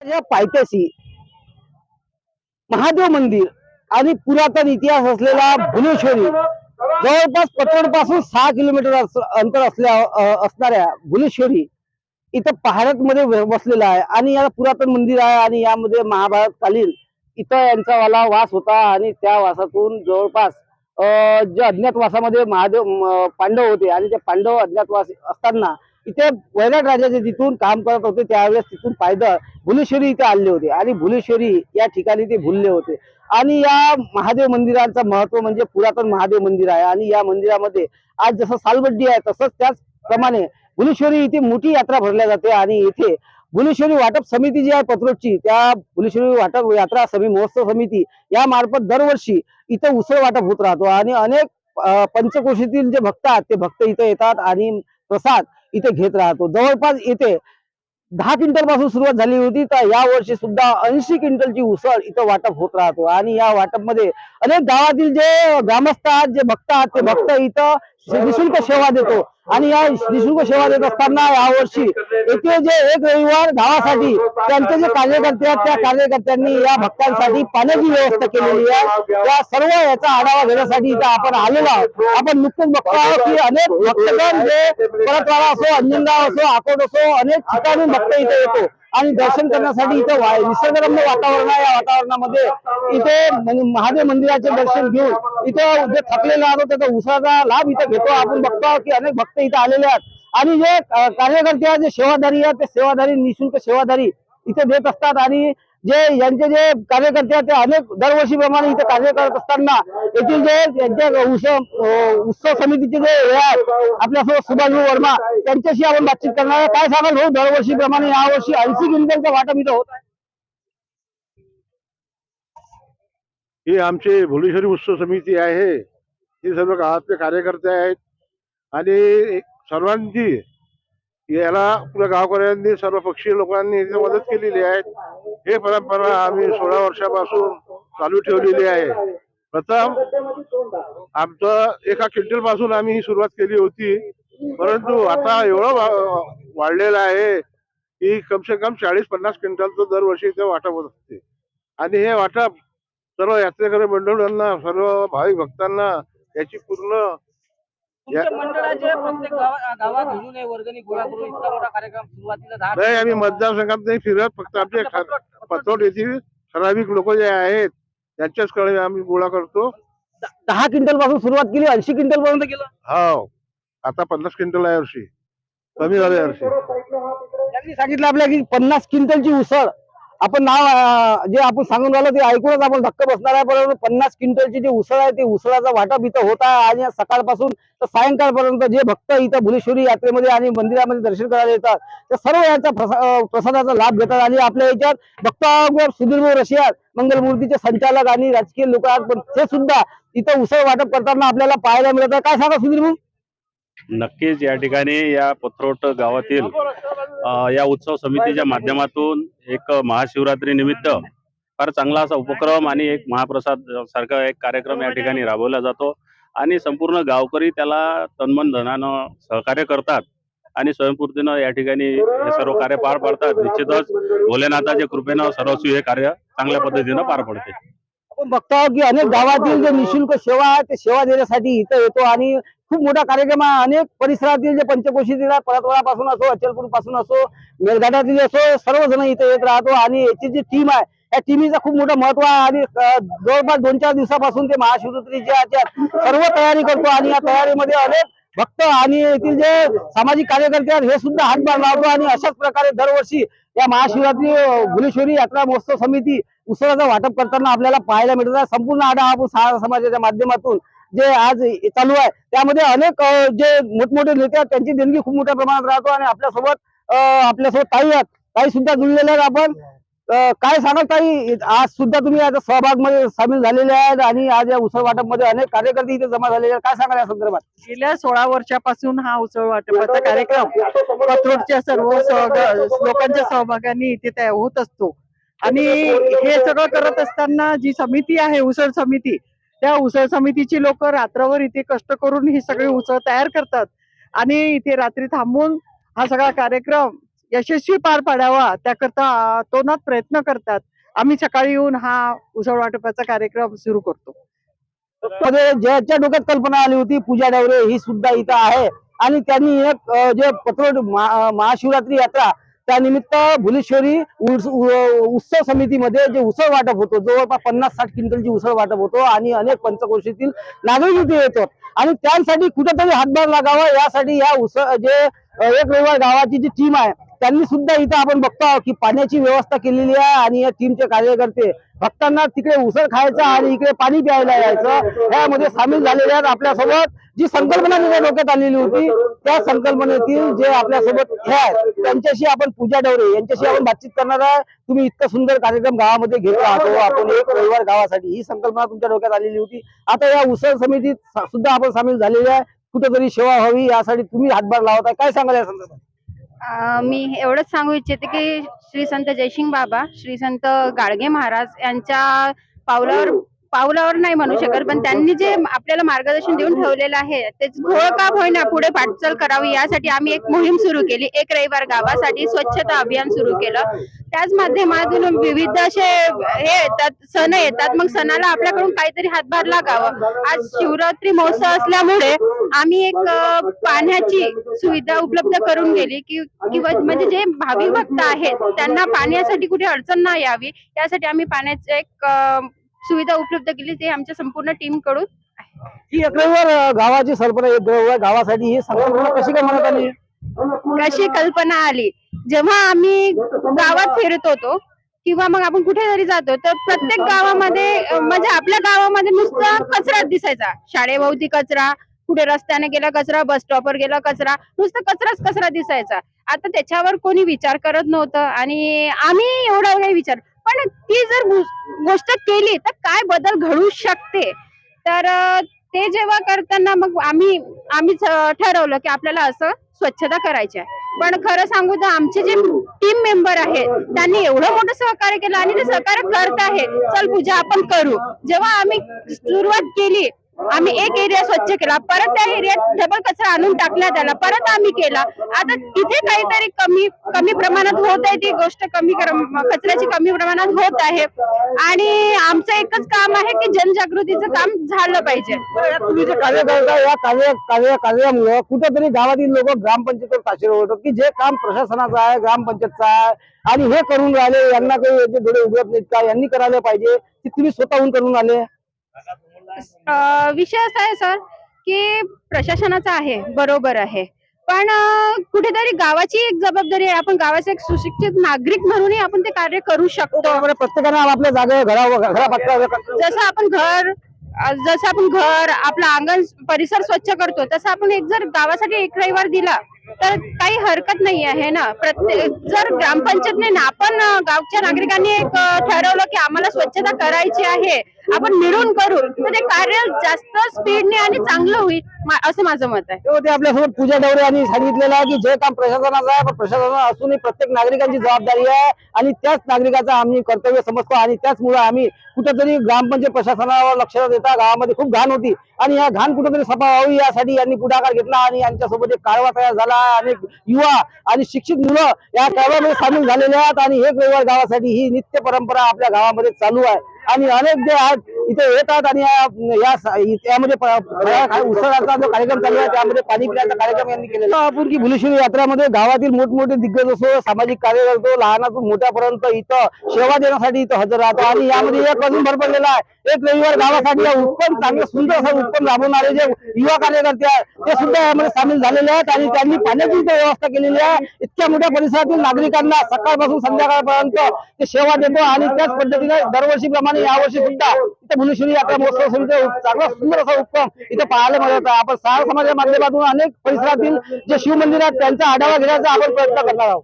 या पायथ्याशी महादेव मंदिर आणि पुरातन इतिहास असलेला भुलेश्वरी जवळपास पतोड पासून 6 किलोमीटर अंतर असणाऱ्या भुलेश्वरी इथं पहाडामध्ये बसलेला आहे आणि याला पुरातन मंदिर आहे आणि यामध्ये महाभारतकालीन इथं यांचा वाला वास होता आणि त्या वासातून जवळपास जे अज्ञातवासामध्ये महादेव पांडव होते आणि ते पांडव अज्ञातवास असताना इथे वैराट राजाचे तिथून काम करत होते त्यावेळेस तिथून पायदळ भुलेश्वरी इथे आले होते आणि भुलेश्वरी या ठिकाणी ते भुलले होते आणि या महादेव मंदिराचं महत्व म्हणजे पुरातन महादेव मंदिर आहे आणि या मंदिरामध्ये आज जसं सालबड्डी आहे तसंच त्याचप्रमाणे भुलेश्वरी इथे मोठी यात्रा भरल्या जाते आणि इथे भुलेश्वरी वाटप समिती जी आहे पत्रोडची त्या भुलेश्वरी वाटप यात्रा महोत्सव समिती या मार्फत दरवर्षी इथे उसळ वाटप होत राहतो आणि अनेक पंचकोशीतील जे भक्त आहेत ते भक्त इथे येतात आणि प्रसाद इथे घेत राहतो। जवळपास इथे 10 क्विंटल पासून सुरुवात झाली होती तर या वर्षी सुद्धा 80 क्विंटलची उसळ इथं वाटप होत राहतो आणि या वाटपमध्ये अनेक गावातील जे ग्रामस्थ आहेत जे भक्त आहेत ते भक्त इथं निःशुल्क सेवा देतो आणि या निःशुल्क सेवा देत असताना यावर्षी येथे जे एक रविवार गावासाठी त्यांचे जे कार्यकर्ते आहेत त्या कार्यकर्त्यांनी या भक्तांसाठी पाण्याची व्यवस्था केलेली आहे। या सर्व याचा आढावा घेण्यासाठी इथं आपण आलेलो आहोत। आपण नुकतेच बघतो आहोत की अनेक भक्तगण जे परतवाडा असो अंजनगाव असो अकोट असो अनेक ठिकाणी भक्त इथे येतो आणि दर्शन करण्यासाठी इथे निसर्गरम्य वातावरण आहे। या वातावरणामध्ये इथे महादेव मंदिराचे दर्शन घेऊन इथे जे थकलेले आहोत त्याचा उसळाचा लाभ इथे घेतो। आपण बघतो की अनेक भक्त इथे आलेले आहेत आणि जे कार्यकर्ते आहेत जे सेवाधारी आहेत ते सेवाधारी निःशुल्क सेवाधारी इथे देत असतात आणि जे यांचे जे कार्यकर्ते आहेत ते अनेक दरवर्षीप्रमाणे इथे कार्य करत असताना येथील जे यांच्या उत्सव समितीचे जे हे आहेत आपल्यासोबत सुभाष वर्मा त्यांच्याशी आपण बातचीत करणार आहे। काय सांगाल भाऊ, दरवर्षीप्रमाणे यावर्षी 80 क्विंटलचं वाटप इथं होत आहे? ही आमची भुलेश्वरी उत्सव समिती आहे। ही सर्व गावातले कार्यकर्ते आहेत आणि सर्वांची याला आपल्या गावकऱ्यांनी सर्व पक्षीय लोकांनी इथे मदत केलेली आहे। हे परंपरा आम्ही 16 वर्षापासून चालू ठेवलेली आहे। प्रथम आमचं 1 क्विंटल पासून आम्ही ही सुरुवात केली होती, परंतु आता एवढं वाढलेलं आहे की कम से कम 40-50 क्विंटलचं दरवर्षी इथे वाटप होत असते आणि हे वाटप सर्व यात्रेकरी मंडळांना सर्व भाविक भक्तांना याची पूर्ण मंडळाचे प्रत्येक गावात घेऊन वर्गणी गोळा करून इतका मोठा कार्यक्रम सुरुवातीला नाही आम्ही मतदारसंघात नाही फिरत, फक्त आमचे पतोड येथील ठराविक लोक जे आहेत त्यांच्याचकडे आम्ही गोळा करतो। 10 क्विंटल पासून सुरुवात केली 80 क्विंटल पर्यंत गेलं। हो, आता 50 क्विंटल आहे वर्षी, कमी झाले वर्षी। त्यांनी सांगितलं आपल्याला की 50 क्विंटलची उसळ आपण नाव जे आपण सांगून राहिलो ते ऐकूनच आपण धक्का बसणार आहे, परंतु 50 क्विंटलची जी उसळ आहे ते उसळाचा वाटप इथं होत आहे आणि सकाळपासून तर सायंकाळपर्यंत जे भक्त इथं भुलेश्वरी यात्रेमध्ये आणि मंदिरामध्ये दर्शन करायला येतात ते सर्व याचा प्रसादाचा लाभ घेतात आणि आपल्या याच्यात भक्त सुधीर रशिया मंगलमूर्तीचे संचालक आणि राजकीय लोक आहेत पण ते सुद्धा इथं उसळ वाटप करताना आपल्याला पाहायला मिळत आहे। काय सांगा सुधीर भाऊ? नक्कीच या ठिकाणी या पत्रोट गावातील या उत्सव समितीच्या माध्यमातून एक महाशिवरात्री निमित्त फार चांगला असा उपक्रम आणि एक महाप्रसाद सारखा एक कार्यक्रम या ठिकाणी राबवला जातो आणि संपूर्ण गावकरी त्याला तन्मन धनानं सहकार्य करतात आणि स्वयंपूर्तीनं या ठिकाणी हे सर्व कार्य पार पाडतात। निश्चितच भोलेनाथाच्या कृपेनं सर्वस्वी हे कार्य चांगल्या पद्धतीनं पार पडते। आपण बघतो की अनेक गावातील जे निःशुल्क सेवा आहे ते सेवा देण्यासाठी इथं येतो आणि खूप मोठा कार्यक्रम आहे। अनेक परिसरातील जे पंचकोशीतील परतवाडापासून असो अचलपूर पासून असो मेळघाटातील असो सर्वजण इथे येत राहतो आणि याची जी टीम आहे या टीमीचा खूप मोठं महत्व आहे आणि जवळपास 2-4 दिवसापासून ते महाशिवरात्रीच्या सर्व तयारी करतो आणि या तयारीमध्ये अनेक भक्त आणि येथील जे सामाजिक कार्यकर्ते आहेत हे सुद्धा हातभार लावतो आणि अशाच प्रकारे दरवर्षी या महाशिवरात्री भुलेश्वरी यात्रा महोत्सव समिती उसळाचं वाटप करताना आपल्याला पाहायला मिळत आहे। संपूर्ण आढावा आपण सहारा समाजाच्या माध्यमातून जे आज चालू आहे त्यामध्ये अनेक जे मोठमोठे नेते आहेत त्यांची देणगी खूप मोठ्या प्रमाणात राहतो आणि आपल्यासोबत ताई आहेत, ताई सुद्धा जुळलेल्या आहेत। आपण काय सांगाल ताई, आज सुद्धा तुम्ही आता सहभाग मध्ये सामील झालेले आहेत आणि आज या उसळ वाटप मध्ये अनेक कार्यकर्ते इथे जमा झालेले आहेत, काय सांगाल या संदर्भात? गेल्या 16 वर्षापासून हा उसळ वाटपाचा कार्यक्रम पत्रोडच्या सर्व लोकांच्या सहभागाने इथे तयार होत असतो आणि हे सगळं करत असताना जी समिती आहे उसळ समिती त्या उसळ समितीची लोक रात्रभर इथे कष्ट करून ही सगळी उसळ तयार करतात आणि इथे रात्री थांबून हा सगळा कार्यक्रम यशस्वी पार पाडावा त्याकरता तोनात प्रयत्न करतात. आम्ही सकाळी येऊन हा उसळ वाटपाचा कार्यक्रम सुरू करतो. मध्ये ज्याच्या डोक्यात कल्पना आली होती पूजा डावरे ही सुद्धा इथं आहे आणि त्यांनी एक जे पत्रोड महाशिवरात्री यात्रा त्यानिमित्त भुलेश्वरी उत्सव समितीमध्ये जे उसळ वाटप होतो जवळपास 50-60 क्विंटलची उसळ वाटप होतो आणि अनेक पंचक्रोशीतील नागरिक इथे येतात आणि त्यांसाठी कुठेतरी हातभार लागावा यासाठी या उसळ जे एक रविवार गावाची जी टीम आहे त्यांनी सुद्धा इथं आपण बघतो आहोत की पाण्याची व्यवस्था केलेली आहे आणि या टीमचे कार्यकर्ते भक्तांना तिकडे उसळ खायचं आणि इकडे पाणी प्यायला यायचं यामध्ये सामील झालेले आहेत. आपल्यासोबत जी संकल्पना तिच्या डोक्यात आलेली होती त्या संकल्पनेतील जे आपल्यासोबत हे आहेत त्यांच्याशी आपण पूजा डावरे यांच्याशी आपण बातचीत करणार आहे. तुम्ही इतका सुंदर कार्यक्रम गावामध्ये घेत राहतो आपण एक रविवार गावासाठी ही संकल्पना तुमच्या डोक्यात आलेली होती. आता या उसळ समितीत सुद्धा आपण सामील झालेले आहे. कुठेतरी सेवा व्हावी यासाठी तुम्ही हातभार लावत आहे. काय सांगाल या संदर्भात? मी एवढंच सांगू इच्छिते की श्री संत जयसिंग बाबा, श्री संत गाडगे महाराज यांच्या पावलावर नाही म्हणू शकत, पण त्यांनी जे आपल्याला मार्गदर्शन देऊन ठेवलेलं आहे ते थोडं का होईना पुढे वाटचाल करावी यासाठी आम्ही एक मोहीम सुरू केली. एक रविवार गावासाठी स्वच्छता अभियान सुरू केलं. त्याच माध्यमातून विविध असे हे येतात, सण येतात. मग सणाला आपल्याकडून काहीतरी हातभार लागावं. आज शिवरात्री महोत्सव असल्यामुळे आम्ही एक पाण्याची सुविधा उपलब्ध करून गेली की किंवा म्हणजे जे भाविक भक्त आहेत त्यांना पाण्यासाठी कुठे अडचण नाही यावी यासाठी आम्ही पाण्याचं एक सुविधा उपलब्ध केली. ते आमच्या संपूर्ण टीम कडून ही एक रविवार गावाची सरपंच एक रविवार गावासाठी ही संकल्पना कशी काय मनात आली? कशी कल्पना आली, जेव्हा आम्ही गावात फिरत होतो किंवा मग आपण कुठेतरी जातो तर प्रत्येक गावामध्ये म्हणजे आपल्या गावामध्ये नुसता कचरा दिसायचा. शाळेभोवती कचरा, कुठे रस्त्याने गेला कचरा, बस स्टॉपवर गेला कचरा, नुसतं कचरा दिसायचा. आता त्याच्यावर कोणी विचार करत नव्हतं आणि आम्ही एवढा काही विचार, पण ती जर गोष्ट केली तर काय बदल घडू शकते. तर ते जेव्हा करताना मग आम्ही ठरवलं की आपल्याला असं स्वच्छता करायची आहे. पण खरं सांगू तर आमचे जे टीम मेंबर आहेत त्यांनी एवढं मोठं सहकार्य केलं आणि ते सहकार्य करत आहे. चल पूजा आपण करू. जेव्हा आम्ही सुरुवात केली आम्ही एक एरिया स्वच्छ केला, परत त्या एरियात डबल कचरा आणून टाकला त्याला, परत आम्ही केला. आता तिथे काहीतरी कमी प्रमाणात होत आहे, ती गोष्ट कचऱ्याची कमी प्रमाणात होत आहे आणि आमचं एकच काम आहे की जनजागृतीचं काम झालं पाहिजे. तुम्ही जे कार्य करता या कार्यामुळे कुठेतरी गावातील लोक ग्रामपंचायतीवर ताशेर होतात की जे काम प्रशासनाचं आहे ग्रामपंचायतचं आहे आणि हे करून राहिले यांना काही याचे डोळे उघडत नाहीत का, यांनी करायला पाहिजे की तुम्ही स्वतःहून करून आले? विषय असा आहे सर की प्रशासनाचा आहे, बरोबर आहे, पण कुठेतरी गावाची एक जबाबदारी आहे. आपण गावाचे एक सुशिक्षित नागरिक म्हणूनही आपण ते कार्य करू शकतो. प्रत्येकाने आपल्या जागे जसं आपण घर आपलं अंगण परिसर स्वच्छ करतो तसं आपण एक जर गावासाठी एक रविवार दिला तर काही हरकत नाही आहे ना. प्रत्येक जर ग्रामपंचायतने ना आपण गावच्या नागरिकांनी एक ठरवलं की आम्हाला स्वच्छता करायची आहे, आपण मिळून करू, तर ते कार्य जास्त स्पीडने आणि चांगलं होईल असं माझं मत आहे. ते आपल्यासोबत पूजा डावरे यांनी सांगितलेलं आहे की जे काम प्रशासनाचं आहे पण प्रशासनाला असूनही प्रत्येक नागरिकांची जबाबदारी आहे आणि त्याच नागरिकाचं आम्ही कर्तव्य समजतो आणि त्याचमुळे आम्ही कुठेतरी ग्रामपंचायत प्रशासनावर लक्ष न देता गावामध्ये खूप घाण होती आणि या घाण कुठेतरी सफा व्हावी यासाठी यांनी पुढाकार घेतला आणि यांच्यासोबत एक कारवा तयार झाला. अनेक युवा आणि शिक्षित मुलं या कारवामध्ये सामील झालेले आहेत आणि एक रविवार गावासाठी ही नित्य परंपरा आपल्या गावामध्ये चालू आहे आणि अनेक जे आहेत इथे येतात आणि यामध्ये उत्सवाचा जो कार्यक्रम चालू आहे त्यामध्ये पाणी पिण्याचा कार्यक्रम यांनी केलेला. आपण की भुलेश्वरी यात्रामध्ये गावातील मोठमोठे दिग्गज असो, सामाजिक कार्यकर्ते लहानातून मोठ्यापर्यंत इथं सेवा देण्यासाठी इथं हजर राहतो आणि यामध्ये एक अजून भर पडलेला आहे. एक रविवार गावासाठी उत्पन्न चांगलं सुंदर असं उत्पन्न राबवणारे जे युवा कार्यकर्ते आहेत ते सुद्धा यामध्ये सामील झालेले आहेत आणि त्यांनी पाण्याची इथं व्यवस्था केलेली आहे. इतक्या मोठ्या परिसरातील नागरिकांना सकाळपासून संध्याकाळपर्यंत ते सेवा देतो आणि त्याच पद्धतीने दरवर्षीप्रमाणे यावर्षी सुद्धा इथे भुलेश्वरी यात्रा महोत्सव समिती चांगला सुंदर असा उपक्रम इथे पाहायला मिळत आहे. आपण सहार समाजाच्या माध्यमातून अनेक परिसरातील जे शिवमंदिर आहेत त्यांचा आढावा घेण्याचा आपण प्रयत्न करणार आहोत.